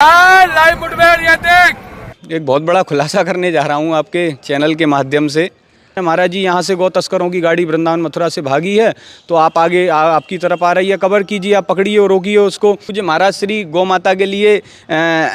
Live मुठभेड़ ये देख। एक बहुत बड़ा खुलासा करने जा रहा हूँ आपके चैनल के माध्यम से। महाराज जी यहाँ से गौ तस्करों की गाड़ी वृंदावन मथुरा से भागी है, तो आप आगे आपकी तरफ आ रही है, कवर कीजिए, आप पकड़िए और रोकिए उसको। मुझे महाराज श्री गौ माता के लिए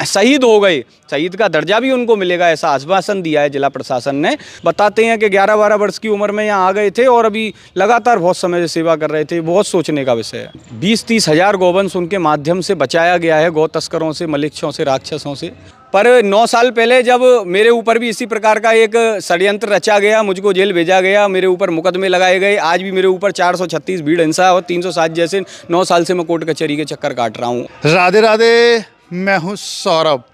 शहीद हो गए, शहीद का दर्जा भी उनको मिलेगा ऐसा आश्वासन दिया है जिला प्रशासन ने। बताते हैं कि 11-12 वर्ष की उम्र में यहाँ आ गए थे और अभी लगातार बहुत समय से सेवा कर रहे थे। बहुत सोचने का विषय है। 20-30 हज़ार गौवंश उनके माध्यम से बचाया गया है गौ तस्करों से, मलिक्षों से, राक्षसों से। पर 9 साल पहले जब मेरे ऊपर भी इसी प्रकार का एक षड्यंत्र रचा गया, मुझको जेल भेजा गया, मेरे ऊपर मुकदमे लगाए गए। आज भी मेरे ऊपर 436 भीड़ हिंसा और 307 जैसे 9 साल से मैं कोर्ट कचहरी के चक्कर काट रहा हूँ। राधे राधे, मैं हूँ सौरभ।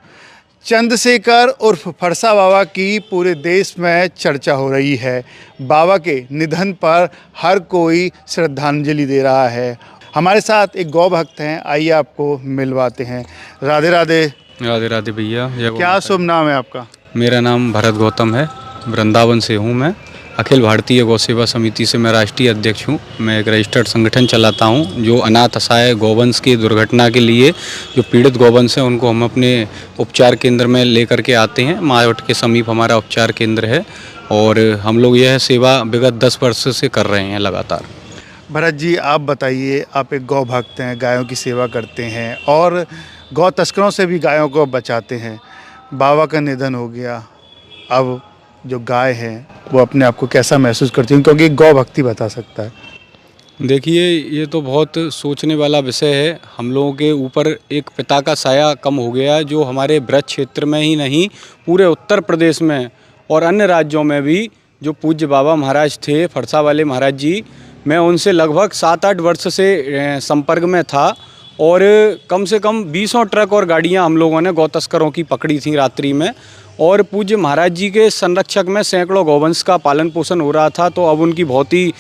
चंद्रशेखर उर्फ फरसा बाबा की पूरे देश में चर्चा हो रही है। बाबा के निधन पर हर कोई श्रद्धांजलि दे रहा है। हमारे साथ एक गौ भक्त हैं, आइए आपको मिलवाते हैं। राधे राधे। राधे राधे भैया। क्या शुभ नाम है आपका? मेरा नाम भरत गौतम है, वृंदावन से हूँ मैं। अखिल भारतीय गौ सेवा समिति से मैं राष्ट्रीय अध्यक्ष हूँ। मैं एक रजिस्टर्ड संगठन चलाता हूँ जो अनाथ असहाय गौवंश की दुर्घटना के लिए जो पीड़ित गौवंश हैं उनको हम अपने उपचार केंद्र में लेकर के आते हैं। मायावट के समीप हमारा उपचार केंद्र है और हम लोग यह सेवा विगत 10 वर्ष से कर रहे हैं लगातार। भरत जी, आप बताइए, आप एक गौ भक्त हैं, गायों की सेवा करते हैं और गौ तस्करों से भी गायों को बचाते हैं। बाबा का निधन हो गया, अब जो गाय है वो अपने आप को कैसा महसूस करती है, क्योंकि गौ भक्ति बता सकता है। देखिए, ये तो बहुत सोचने वाला विषय है। हम लोगों के ऊपर एक पिता का साया कम हो गया है, जो हमारे ब्रज क्षेत्र में ही नहीं पूरे उत्तर प्रदेश में और अन्य राज्यों में भी जो पूज्य बाबा महाराज थे, फरसा वाले महाराज जी, मैं उनसे लगभग 7-8 वर्ष से संपर्क में था और कम से कम 20 ट्रक और गाड़ियां हम लोगों ने गौ तस्करों की पकड़ी थी रात्रि में। और पूज्य महाराज जी के संरक्षक में सैकड़ों गौवंश का पालन पोषण हो रहा था। तो अब उनकी बहुत ही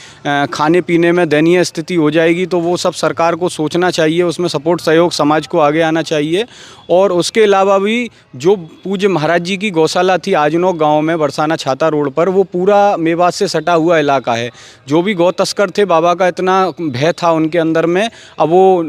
खाने पीने में दयनीय स्थिति हो जाएगी, तो वो सब सरकार को सोचना चाहिए, उसमें सपोर्ट सहयोग समाज को आगे आना चाहिए। और उसके अलावा भी जो पूज्य महाराज जी की गौशाला थी आजनोक गांव में बरसाना छाता रोड पर, वो पूरा मेवात से सटा हुआ इलाका है। जो भी गौ तस्कर थे, बाबा का इतना भय था उनके अंदर में, अब वो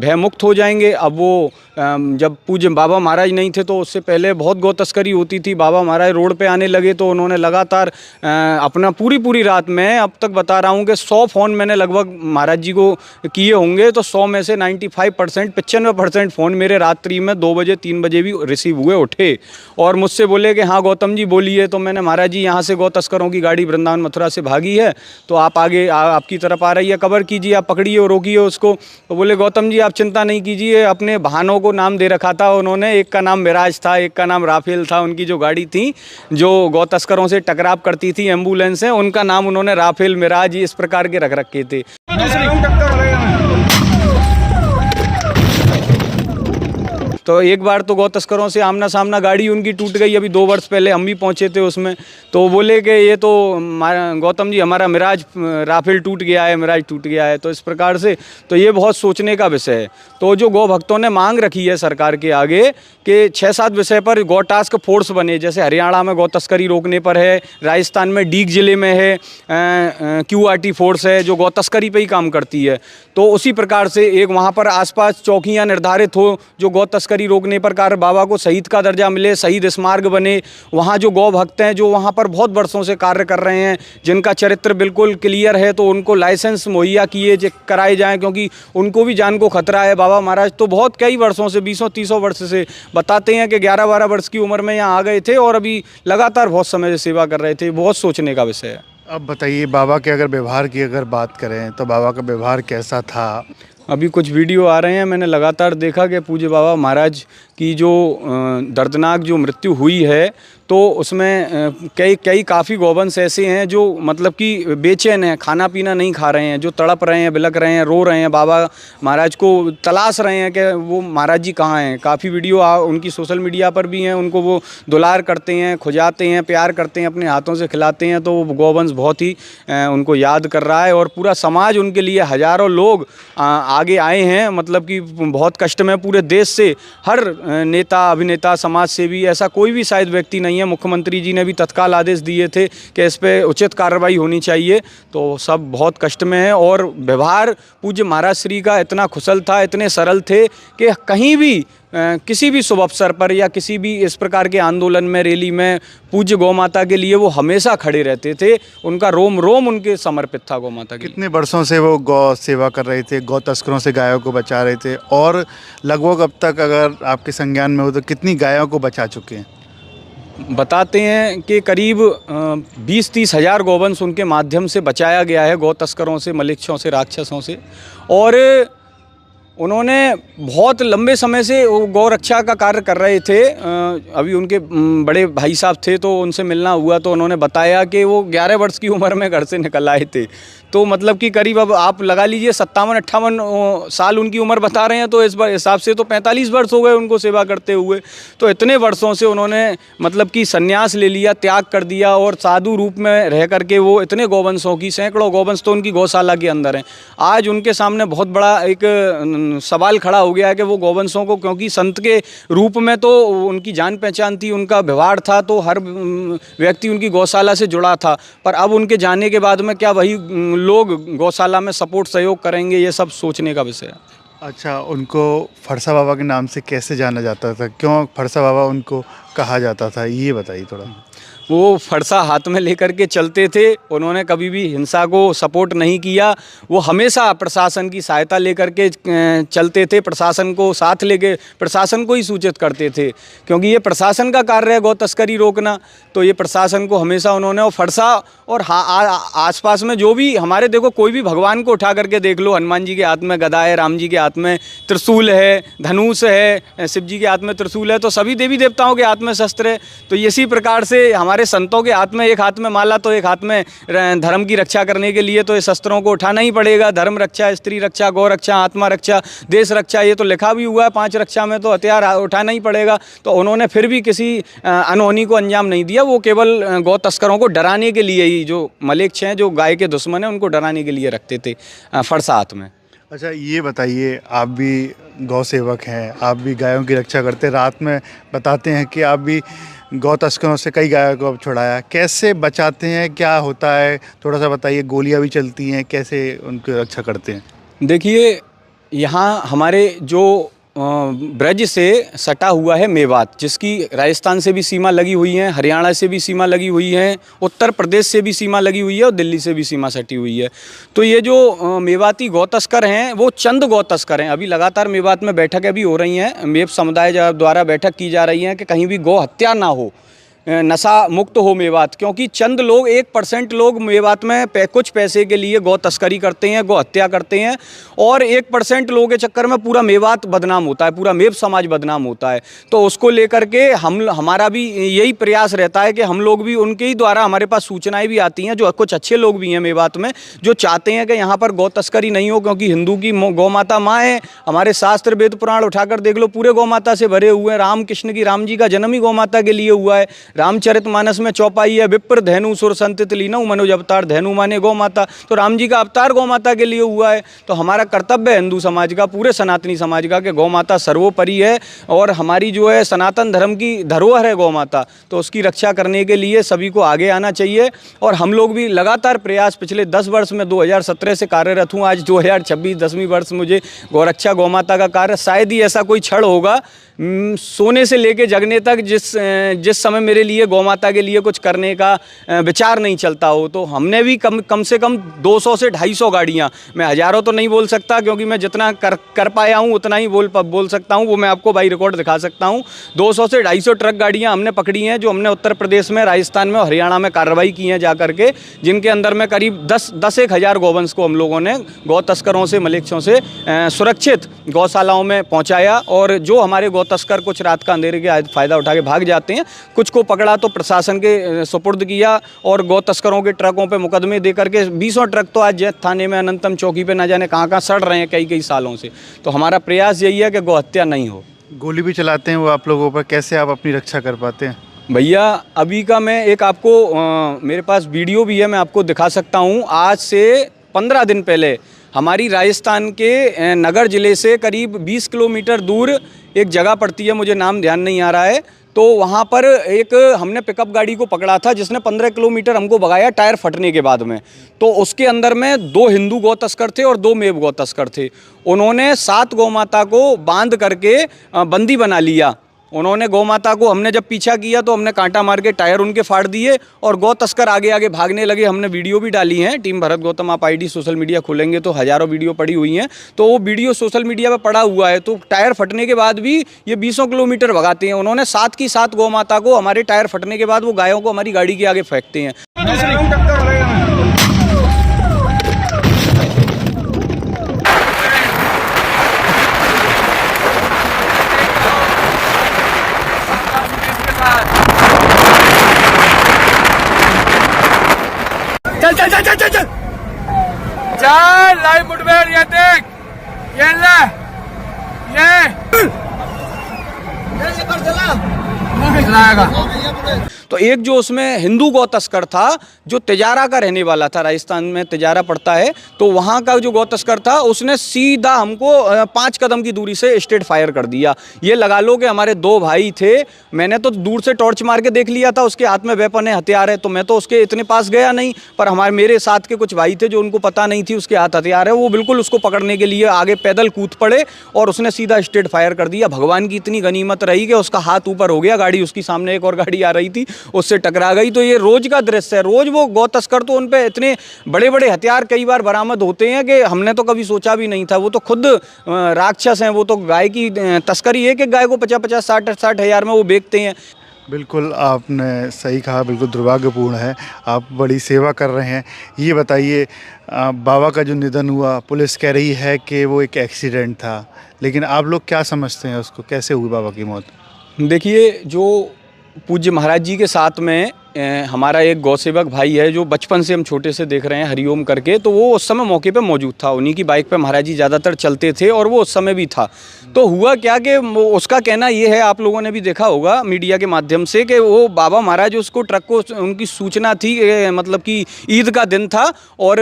भय मुक्त हो जाएंगे। अब वो जब पूज्य बाबा महाराज नहीं थे तो उससे पहले बहुत गौ तस्करी होती थी। बाबा महाराज रोड पे आने लगे तो उन्होंने लगातार अपना पूरी रात में, अब तक बता रहा हूँ कि 100 फ़ोन मैंने लगभग महाराज जी को किए होंगे, तो 100 में से 95%, 95% फ़ोन मेरे रात्रि में 2 बजे 3 बजे भी रिसीव हुए, उठे और मुझसे बोले कि हाँ गौतम जी बोलिए। तो मैंने, महाराज जी यहाँ से गौ तस्करों की गाड़ी वृंदावन मथुरा से भागी है, तो आप आगे आपकी तरफ आ रही है, कवर कीजिए, आप पकड़िए और रोकिए उसको। तो बोले गौतम जी आप चिंता नहीं कीजिए। अपने वाहनों को नाम दे रखा था उन्होंने, एक का नाम मिराज था, एक का नाम राफेल था। उनकी जो गाड़ी थी जो गौ तस्करों से टकराव करती थी, एम्बुलेंस है, उनका नाम उन्होंने राफेल, मिराज इस प्रकार के रख रखे थे। तो एक बार तो गौ तस्करों से आमना सामना गाड़ी उनकी टूट गई। अभी 2 वर्ष पहले हम भी पहुंचे थे उसमें, तो बोले कि ये तो गौतम जी हमारा मिराज राफेल टूट गया है, मिराज टूट गया है। तो इस प्रकार से तो ये बहुत सोचने का विषय है। तो जो गौ भक्तों ने मांग रखी है सरकार के आगे कि 6-7 विषय पर गौ टास्क फोर्स बने, जैसे हरियाणा में गौ तस्करी रोकने पर है, राजस्थान में डीग जिले में है QRT फोर्स है जो गौ तस्करी पर ही काम करती है। तो उसी प्रकार से एक वहाँ पर आसपास चौकियाँ निर्धारित हो जो गौ तस्करी रोकने पर कार्य, बाबा को शहीद का दर्जा मिले, शहीद स्मारक बने। वहाँ जो गौ भक्त हैं जो वहाँ पर बहुत वर्षों से कार्य कर रहे हैं, जिनका चरित्र बिल्कुल क्लियर है, तो उनको लाइसेंस मुहैया किए कराए जाएं, क्योंकि उनको भी जान को खतरा है। बाबा महाराज तो बहुत कई वर्षों से, 20-30 वर्ष से, बताते हैं कि 11-12 वर्ष की उम्र में यहाँ आ गए थे और अभी लगातार बहुत समय से सेवा कर रहे थे। बहुत सोचने का विषय है। अब बताइए, बाबा के अगर व्यवहार की अगर बात करें तो बाबा का व्यवहार कैसा था? अभी कुछ वीडियो आ रहे हैं, मैंने लगातार देखा कि पूज्य बाबा महाराज की जो दर्दनाक जो मृत्यु हुई है, तो उसमें कई काफ़ी गौवंश ऐसे हैं जो मतलब कि बेचैन हैं, खाना पीना नहीं खा रहे हैं, जो तड़प रहे हैं, बिलक रहे हैं, रो रहे हैं, बाबा महाराज को तलाश रहे हैं कि वो महाराज जी कहाँ हैं। काफ़ी वीडियो उनकी सोशल मीडिया पर भी हैं। उनको वो दुलार करते हैं, खुजाते हैं, प्यार करते हैं, अपने हाथों से खिलाते हैं। तो वो गौवंश बहुत ही उनको याद कर रहा है और पूरा समाज उनके लिए, हज़ारों लोग आगे आए हैं। मतलब कि बहुत कष्ट में पूरे देश से हर नेता, अभिनेता, समाज सेवी, ऐसा कोई भी शायद व्यक्ति नहीं है। मुख्यमंत्री जी ने भी तत्काल आदेश दिए थे कि इस पे उचित कार्रवाई होनी चाहिए। तो सब बहुत कष्ट में है और व्यवहार पूज्य महाराज श्री का इतना कुशल था, इतने सरल थे कि कहीं भी किसी भी शुभ अवसर पर या किसी भी इस प्रकार के आंदोलन में, रैली में पूज्य गौ माता के लिए वो हमेशा खड़े रहते थे। उनका रोम रोम उनके समर्पित था गौ माता के लिए। कितने वर्षों से वो गौ सेवा कर रहे थे, गौ तस्करों से गायों को बचा रहे थे, और लगभग अब तक अगर आपके संज्ञान में हो तो कितनी गायों को बचा चुके हैं? बताते हैं कि करीब 20-30 हज़ार गौवंश उनके माध्यम से बचाया गया है गौ तस्करों से, मलेच्छों से, राक्षसों से। और उन्होंने बहुत लंबे समय से वो गौ रक्षा का कार्य कर रहे थे। अभी उनके बड़े भाई साहब थे तो उनसे मिलना हुआ तो उन्होंने बताया कि वो 11 वर्ष की उम्र में घर से निकल आए थे। तो मतलब कि करीब अब आप लगा लीजिए 57-58 साल उनकी उम्र बता रहे हैं, तो इस बार हिसाब से तो 45 वर्ष हो गए उनको सेवा करते हुए। तो इतने वर्षों से उन्होंने मतलब कि संन्यास ले लिया, त्याग कर दिया, और साधु रूप में रह करके वो इतने गौवंशों की, सैकड़ों गौवंश तो उनकी गौशाला के अंदर हैं। आज उनके सामने बहुत बड़ा एक सवाल खड़ा हो गया है कि वो गौवंशों को, क्योंकि संत के रूप में तो उनकी जान पहचान थी, उनका व्यवहार था, तो हर व्यक्ति उनकी गौशाला से जुड़ा था। पर अब उनके जाने के बाद में क्या वही लोग गौशाला में सपोर्ट सहयोग करेंगे, ये सब सोचने का विषय है। अच्छा, उनको फरसा बाबा के नाम से कैसे जाना जाता था? क्यों फरसा बाबा उनको कहा जाता था, ये बताइए थोड़ा। वो फरसा हाथ में लेकर के चलते थे। उन्होंने कभी भी हिंसा को सपोर्ट नहीं किया। वो हमेशा प्रशासन की सहायता लेकर के चलते थे, प्रशासन को साथ लेके प्रशासन को ही सूचित करते थे, क्योंकि ये प्रशासन का कार्य है गौ तस्करी रोकना। तो ये प्रशासन को हमेशा उन्होंने, और फरसा और आसपास में जो भी हमारे, देखो कोई भी भगवान को उठा करके देख लो, हनुमान जी के हाथ में गदा है, राम जी के हाथ में त्रिशूल है, धनुष है, शिव जी के हाथ में त्रिशूल है, तो सभी देवी देवताओं के हाथ में शस्त्र है। तो इसी प्रकार से हमारे संतों के हाथ में, एक हाथ में माला तो एक हाथ में धर्म की रक्षा करने के लिए तो ये शस्त्रों को उठाना ही पड़ेगा। धर्म रक्षा, स्त्री रक्षा, गौ रक्षा, आत्मा रक्षा, देश रक्षा, ये तो लिखा भी हुआ है 5 रक्षा में, तो हथियार उठाना ही पड़ेगा। तो उन्होंने फिर भी किसी अनहोनी को अंजाम नहीं दिया। वो केवल गौ तस्करों को डराने के लिए ही, जो मलेच्छ हैं, जो गाय के दुश्मन हैं, उनको डराने के लिए रखते थे फरसा हाथ में। अच्छा, ये बताइए, आप भी गौ सेवक हैं, आप भी गायों की रक्षा करते हैं, रात में बताते हैं कि आप भी गौ तस्करों से कई गायों को छुड़ाया, कैसे बचाते हैं, क्या होता है, थोड़ा सा बताइए। गोलियां भी चलती हैं, कैसे उनकी रक्षा करते हैं? देखिए, यहाँ हमारे जो ब्रज से सटा हुआ है मेवात, जिसकी राजस्थान से भी सीमा लगी हुई है, हरियाणा से भी सीमा लगी हुई है, उत्तर प्रदेश से भी सीमा लगी हुई है, और दिल्ली से भी सीमा सटी हुई है। तो ये जो मेवाती गौ तस्कर हैं, वो चंद गौ तस्कर हैं। अभी लगातार मेवात में बैठकें भी हो रही हैं, मेव समुदाय द्वारा बैठक की जा रही है कि कहीं भी गौ हत्या ना हो, नशा मुक्त हो मेवात। क्योंकि चंद लोग, 1% लोग मेवात में कुछ पैसे के लिए गौ तस्करी करते हैं, गौ हत्या करते हैं, और 1% लोगों के चक्कर में पूरा मेवात बदनाम होता है, पूरा मेव समाज बदनाम होता है। तो उसको लेकर के हमारा भी यही प्रयास रहता है कि हम लोग भी, उनके ही द्वारा हमारे पास सूचनाएं भी आती हैं, जो कुछ अच्छे लोग भी हैं मेवात में, जो चाहते हैं कि यहाँ पर गौ तस्करी नहीं हो, क्योंकि हिंदू की गौ माता माँ है। हमारे शास्त्र वेद पुराण उठाकर देख लो, पूरे गौ माता से भरे हुए हैं। राम कृष्ण की, राम जी का जन्म ही गौ माता के लिए हुआ है। रामचरितमानस में चौपाई है, विप्र धैनु सुर संतित लीनऊ मनोज अवतार, धैनु माने गौ माता। तो राम जी का अवतार गौ माता के लिए हुआ है। तो हमारा कर्तव्य है हिंदू समाज का, पूरे सनातनी समाज का, कि गौ माता सर्वोपरि है, और हमारी जो है सनातन धर्म की धरोहर है गौ माता। तो उसकी रक्षा करने के लिए सभी को आगे आना चाहिए। और हम लोग भी लगातार प्रयास, पिछले 10 वर्ष में 2017 से कार्यरत हूँ, आज 2026 10वीं वर्ष मुझे गौरक्षा गौ माता का कार्य। शायद ही ऐसा कोई क्षण होगा सोने से लेके जगने तक जिस समय मेरे लिए गौ माता के लिए कुछ करने का विचार नहीं चलता हो। तो हमने भी कम से कम 200 से 250 गाड़ियाँ, मैं हज़ारों तो नहीं बोल सकता, क्योंकि मैं जितना कर पाया हूँ उतना ही बोल सकता हूँ। वो मैं आपको बाई रिकॉर्ड दिखा सकता हूँ। 200 से 250 ट्रक गाड़ियाँ हमने पकड़ी हैं, जो हमने उत्तर प्रदेश में, राजस्थान में और हरियाणा में कार्रवाई की हैं जा करके, जिनके अंदर में करीब 10-1 हज़ार गौवंश को हम लोगों ने गौ तस्करों से, मलेच्छों से सुरक्षित गौशालाओं में पहुँचाया। और जो हमारे तस्कर कुछ रात का अंधेरे के फ़ायदा उठा के भाग जाते हैं, कुछ को पकड़ा तो प्रशासन के सुपुर्द किया, और गौ तस्करों के ट्रकों पे मुकदमे दे करके 20 ट्रक तो आज जैत थाने में, अनंतम चौकी पे, न जाने कहाँ सड़ रहे हैं कई सालों से। तो हमारा प्रयास यही है कि गौ हत्या नहीं हो। गोली भी चलाते हैं वो आप लोगों पर, कैसे आप अपनी रक्षा कर पाते हैं? भैया, अभी का मैं एक आपको मेरे पास वीडियो भी है, मैं आपको दिखा सकता हूँ। आज से 15 दिन पहले हमारी राजस्थान के नगर ज़िले से करीब 20 किलोमीटर दूर एक जगह पड़ती है, मुझे नाम ध्यान नहीं आ रहा है, तो वहाँ पर एक हमने पिकअप गाड़ी को पकड़ा था जिसने 15 किलोमीटर हमको भगाया टायर फटने के बाद में। तो उसके अंदर में 2 हिंदू गौ तस्कर थे और 2 मेव गौ तस्कर थे। उन्होंने 7 गौ माता को बांध करके बंदी बना लिया। उन्होंने गौ माता को, हमने जब पीछा किया तो हमने कांटा मार के टायर उनके फाड़ दिए और गौ तस्कर आगे आगे भागने लगे। हमने वीडियो भी डाली है, टीम भरत गौतम आप आईडी सोशल मीडिया खोलेंगे तो हज़ारों वीडियो पड़ी हुई हैं, तो वो वीडियो सोशल मीडिया पे पड़ा हुआ है। तो टायर फटने के बाद भी ये 20 किलोमीटर भगाते हैं। उन्होंने 7 की 7 गौ माता को, हमारे टायर फटने के बाद वो गायों को हमारी गाड़ी के आगे फेंकते हैं। चल चल चल चल चल चल चल लाइव मुठभेड़, ये देख, ये ले, ये तो एक जो उसमें हिंदू गौ तस्कर था जो तिजारा का रहने वाला था, राजस्थान में तिजारा पड़ता है, तो वहाँ का जो गौ तस्कर था उसने सीधा हमको 5 कदम की दूरी से स्ट्रेट फायर कर दिया। ये लगा लो कि हमारे 2 भाई थे, मैंने तो दूर से टॉर्च मार के देख लिया था, उसके हाथ में वेपन है, हथियार है, तो मैं तो उसके इतने पास गया नहीं, पर मेरे साथ के कुछ भाई थे जो उनको पता नहीं थी उसके हाथ हथियार है, वो बिल्कुल उसको पकड़ने के लिए आगे पैदल कूद पड़े और उसने सीधा स्ट्रेट फायर कर दिया। भगवान की इतनी गनीमत रही कि उसका हाथ ऊपर हो गया, गाड़ी उसकी सामने एक और गाड़ी आ रही थी उससे टकरा गई। तो ये रोज का दृश्य है, रोज वो गौ तस्कर तो उन पे इतने बड़े बड़े हथियार कई बार बरामद होते हैं कि हमने तो कभी सोचा भी नहीं था। वो तो खुद राक्षस हैं, वो तो गाय की तस्करी है कि गाय को 50-50, 60-60 हज़ार में वो बेचते हैं। बिल्कुल आपने सही कहा, बिल्कुल दुर्भाग्यपूर्ण है। आप बड़ी सेवा कर रहे हैं। ये बताइए, बाबा का जो निधन हुआ, पुलिस कह रही है कि वो एक एक्सीडेंट था, लेकिन आप लोग क्या समझते हैं उसको, कैसे हुई बाबा की मौत? देखिए, जो पूज्य महाराज जी के साथ में हमारा एक गौसेवक भाई है जो बचपन से हम छोटे से देख रहे हैं, हरिओम करके, तो वो उस समय मौके पे मौजूद था। उन्हीं की बाइक पे महाराज जी ज़्यादातर चलते थे और वो उस समय भी था। तो हुआ क्या कि उसका कहना ये है, आप लोगों ने भी देखा होगा मीडिया के माध्यम से, कि वो बाबा महाराज उसको ट्रक को, उनकी सूचना थी, मतलब कि ईद का दिन था और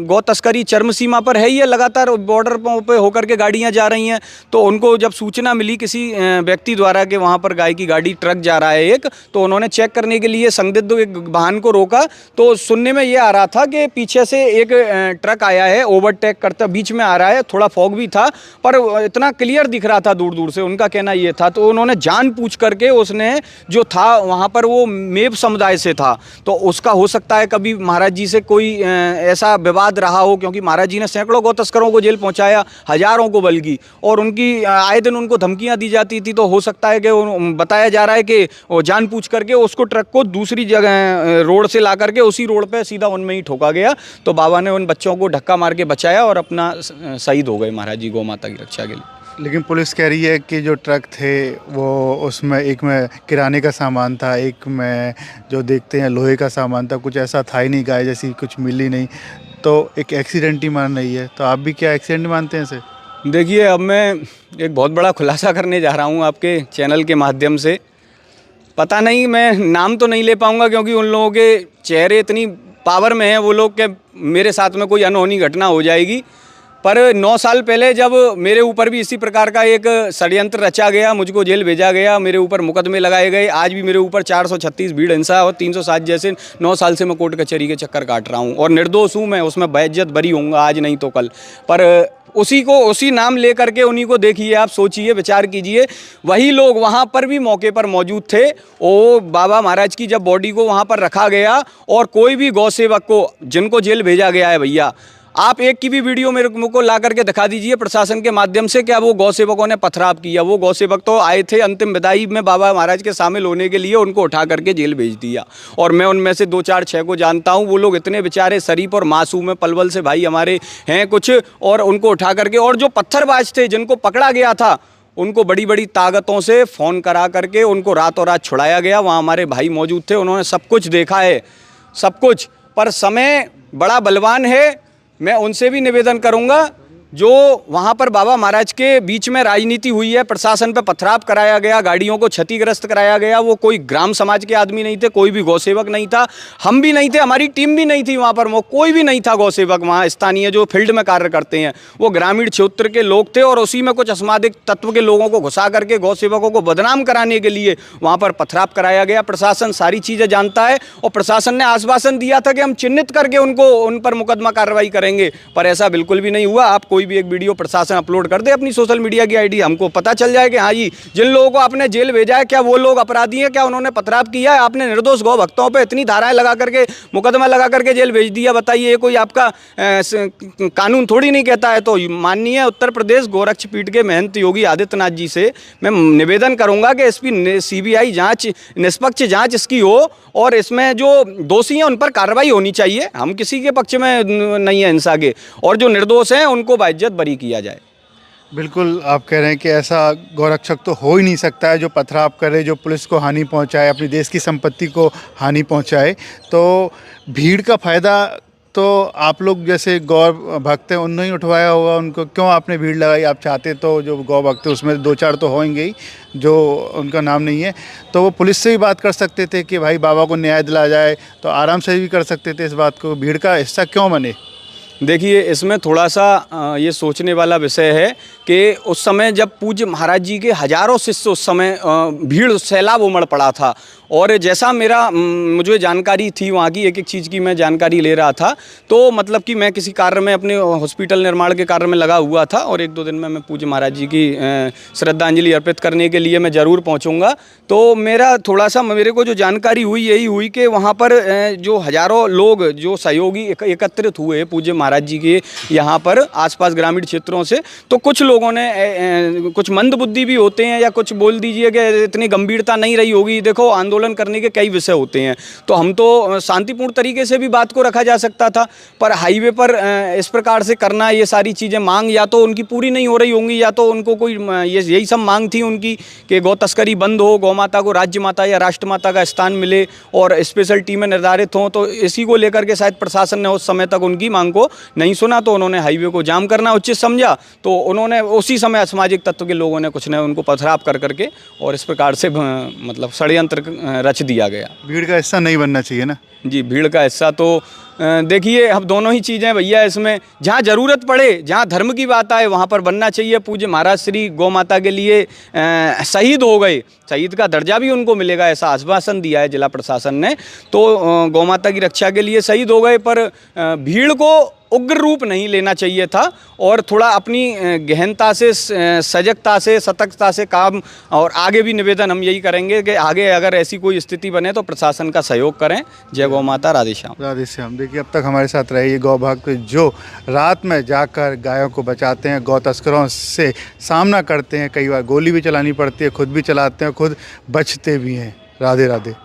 गौ तस्करी चरम सीमा पर है ही है, लगातार बॉर्डर पर होकर के गाड़ियाँ जा रही हैं। तो उनको जब सूचना मिली किसी व्यक्ति द्वारा कि वहाँ पर गाय की गाड़ी, ट्रक जा रहा है एक, तो उन्होंने चेक करने के लिए संदिग्ध एक वाहन को रोका। तो सुनने में ये आ रहा था कि पीछे से एक ट्रक आया है, ओवरटेक करता बीच में आ रहा है, थोड़ा फॉग भी था पर इतना क्लियर दिख रहा था दूर दूर से, उनका कहना ये था। तो उन्होंने जान पूछ करके, उसने जो था वहाँ पर वो मेव समुदाय से था, तो उसका हो सकता है कभी महाराज जी से कोई ऐसा विवाद रहा हो, क्योंकि महाराज जी ने सैकड़ों गौ तस्करों को जेल पहुँचाया, हजारों को बल्कि, और उनकी आए दिन उनको धमकियाँ दी जाती थी। तो हो सकता है कि बताया जा रहा है कि वो जान पूछ करके उसको ट्रक को दूसरी जगह रोड से ला करके उसी रोड पे सीधा उनमें ही ठोका गया। तो बाबा ने उन बच्चों को धक्का मार के बचाया और अपना शहीद हो गए महाराज जी गौ माता की रक्षा के लिए। लेकिन पुलिस कह रही है कि जो ट्रक थे वो, उसमें एक में किराने का सामान था, एक में जो देखते हैं लोहे का सामान था, कुछ ऐसा था ही नहीं, गाय जैसी कुछ मिली नहीं, तो एक एक्सीडेंट ही मान रही है। तो आप भी क्या एक्सीडेंट मानते हैं इसे? देखिए, अब मैं एक बहुत बड़ा खुलासा करने जा रहा हूँ आपके चैनल के माध्यम से। पता नहीं, मैं नाम तो नहीं ले पाऊँगा क्योंकि उन लोगों के चेहरे इतनी पावर में हैं वो लोग कि मेरे साथ में कोई अनहोनी घटना हो जाएगी। पर 9 साल पहले जब मेरे ऊपर भी इसी प्रकार का एक षड्यंत्र रचा गया, मुझको जेल भेजा गया, मेरे ऊपर मुकदमे लगाए गए, आज भी मेरे ऊपर 436 भीड़ हिंसा और 307 जैसे 9 साल से मैं कोर्ट कचहरी के चक्कर काट रहा हूँ और निर्दोष हूँ मैं, उसमें बेइज्जत बरी होऊंगा आज नहीं तो कल। पर उसी नाम ले करके उन्हीं को देखिए, आप सोचिए, विचार कीजिए, वही लोग वहाँ पर भी मौके पर मौजूद थे। ओ बाबा महाराज की जब बॉडी को वहाँ पर रखा गया और कोई भी गौ सेवक को, जिनको जेल भेजा गया है, भैया आप एक की भी वीडियो मेरे को ला करके दिखा दीजिए प्रशासन के माध्यम से, क्या वो गौ सेवकों ने पथराव किया? वो गौ सेवक तो आए थे अंतिम विदाई में बाबा महाराज के शामिल होने के लिए, उनको उठा करके जेल भेज दिया। और मैं उनमें से 2, 4, 6 को जानता हूँ। वो लोग इतने बेचारे शरीफ और मासूम है, पलवल से भाई हमारे हैं कुछ, और उनको उठा करके, और जो पत्थरबाज थे जिनको पकड़ा गया था, उनको बड़ी बड़ी ताकतों से फ़ोन करा करके उनको रातों रात छुड़ाया गया। वहाँ हमारे भाई मौजूद थे, उन्होंने सब कुछ देखा है, सब कुछ। पर समय बड़ा बलवान है। मैं उनसे भी निवेदन करूंगा जो वहाँ पर बाबा महाराज के बीच में राजनीति हुई है, प्रशासन पे पथराव कराया गया, गाड़ियों को क्षतिग्रस्त कराया गया, वो कोई ग्राम समाज के आदमी नहीं थे, कोई भी गौसेवक नहीं था, हम भी नहीं थे, हमारी टीम भी नहीं थी वहाँ पर, वो कोई भी नहीं था गौसेवक वहाँ स्थानीय जो फील्ड में कार्य करते हैं, वो ग्रामीण क्षेत्र के लोग थे और उसी में कुछ असमाजिक तत्व के लोगों को घुसा करके गौसेवकों को बदनाम कराने के लिए वहाँ पर पथराव कराया गया। प्रशासन सारी चीज़ें जानता है और प्रशासन ने आश्वासन दिया था कि हम चिन्हित करके उन पर मुकदमा कार्रवाई करेंगे, पर ऐसा बिल्कुल भी नहीं हुआ। आप कोई भी एक वीडियो प्रशासन अपलोड कर दे अपनी सोशल मीडिया की आईडी, हमको पता चल जाए कि हाँ जी, जिन लोगों को आपने जेल भेजा है क्या वो लोग अपराधी हैं, क्या उन्होंने पथराव किया है, आपने निर्दोष गौ भक्तों पे इतनी धाराएं लगा करके मुकदमा लगा करके जेल भेज दिया। बताइए, ये कोई आपका कानून थोड़ी नहीं कहता है। तो माननीय उत्तर प्रदेश गोरक्ष पीठ के महंत योगी आदित्यनाथ जी से मैं निवेदन करूंगा कि इसकी सीबीआई जांच, निष्पक्ष जांच इसकी हो और इसमें जो दोषी हैं उन पर कार्रवाई होनी चाहिए। हम किसी के पक्ष में नहीं है हिंसा के, और जो निर्दोष हैं उनको बाइज्जत बरी किया जाए। बिल्कुल, आप कह रहे हैं कि ऐसा गौरक्षक तो हो ही नहीं सकता है जो पथराव करे, जो पुलिस को हानि पहुंचाए, अपनी देश की संपत्ति को हानि पहुंचाए। तो भीड़ का फ़ायदा तो आप लोग जैसे गौ भक्त हैं उन्होंने ही उठवाया होगा, उनको क्यों आपने भीड़ लगाई? आप चाहते तो जो गौ भक्त है उसमें 2-4 तो होंगे ही जो उनका नाम नहीं है, तो वो पुलिस से भी बात कर सकते थे कि भाई बाबा को न्याय दिलाया जाए, तो आराम से भी कर सकते थे इस बात को। भीड़ का हिस्सा क्यों बने? देखिए, इसमें थोड़ा सा ये सोचने वाला विषय है कि उस समय जब पूज्य महाराज जी के हजारों शिष्य उस समय भीड़ सैलाब उमड़ पड़ा था, और जैसा मुझे जानकारी थी वहाँ की, एक एक चीज़ की मैं जानकारी ले रहा था, तो मतलब कि मैं किसी कार्य में अपने हॉस्पिटल निर्माण के कार्य में लगा हुआ था और 1-2 दिन में मैं पूज्य महाराज जी की श्रद्धांजलि अर्पित करने के लिए मैं ज़रूर पहुँचूँगा। तो मेरे को जो जानकारी हुई यही हुई कि वहाँ पर जो हजारों लोग जो सहयोगी एकत्रित हुए पूज्य महाराज जी के यहाँ पर आसपास ग्रामीण क्षेत्रों से, तो कुछ लोगों ने कुछ मंदबुद्धि भी होते हैं या कुछ बोल दीजिए कि इतनी गंभीरता नहीं रही होगी। देखो, आंदोलन करने के कई विषय होते हैं, तो हम तो शांतिपूर्ण तरीके से भी बात को रखा जा सकता था, पर हाईवे पर इस प्रकार से करना, ये सारी चीज़ें मांग या तो उनकी पूरी नहीं हो रही होंगी या तो उनको कोई यही सब मांग थी उनकी कि गौ तस्करी बंद हो, गौ माता को राज्य माता या राष्ट्र माता का स्थान मिले और स्पेशल टीमें निर्धारित हों। तो इसी को लेकर के शायद प्रशासन ने उस समय तक उनकी मांग को नहीं सुना, तो उन्होंने हाईवे को जाम करना उचित समझा, तो उन्होंने उसी समय असामाजिक तत्व के लोगों ने कुछ ने उनको पथराव कर करके और इस प्रकार से मतलब षड्यंत्र रच दिया गया। भीड़ का हिस्सा नहीं बनना चाहिए ना जी। भीड़ का हिस्सा तो देखिए, अब दोनों ही चीज़ें भैया, इसमें जहाँ ज़रूरत पड़े, जहाँ धर्म की बात आए वहाँ पर बनना चाहिए। पूज्य महाराज श्री गौ माता के लिए शहीद हो गए, शहीद का दर्जा भी उनको मिलेगा ऐसा आश्वासन दिया है जिला प्रशासन ने, तो गौ माता की रक्षा के लिए शहीद हो गए, पर भीड़ को उग्र रूप नहीं लेना चाहिए था और थोड़ा अपनी गहनता से, सजगता से, सतर्कता से काम। और आगे भी निवेदन हम यही करेंगे कि आगे अगर ऐसी कोई स्थिति बने तो प्रशासन का सहयोग करें। जय गौ माता, राधे श्याम। राधे श्याम। देखिए, अब तक हमारे साथ रहे ये गौ भक्त जो रात में जाकर गायों को बचाते हैं, गौ तस्करों से सामना करते हैं, कई बार गोली भी चलानी पड़ती है, खुद भी चलाते हैं, खुद बचते भी हैं। राधे राधे।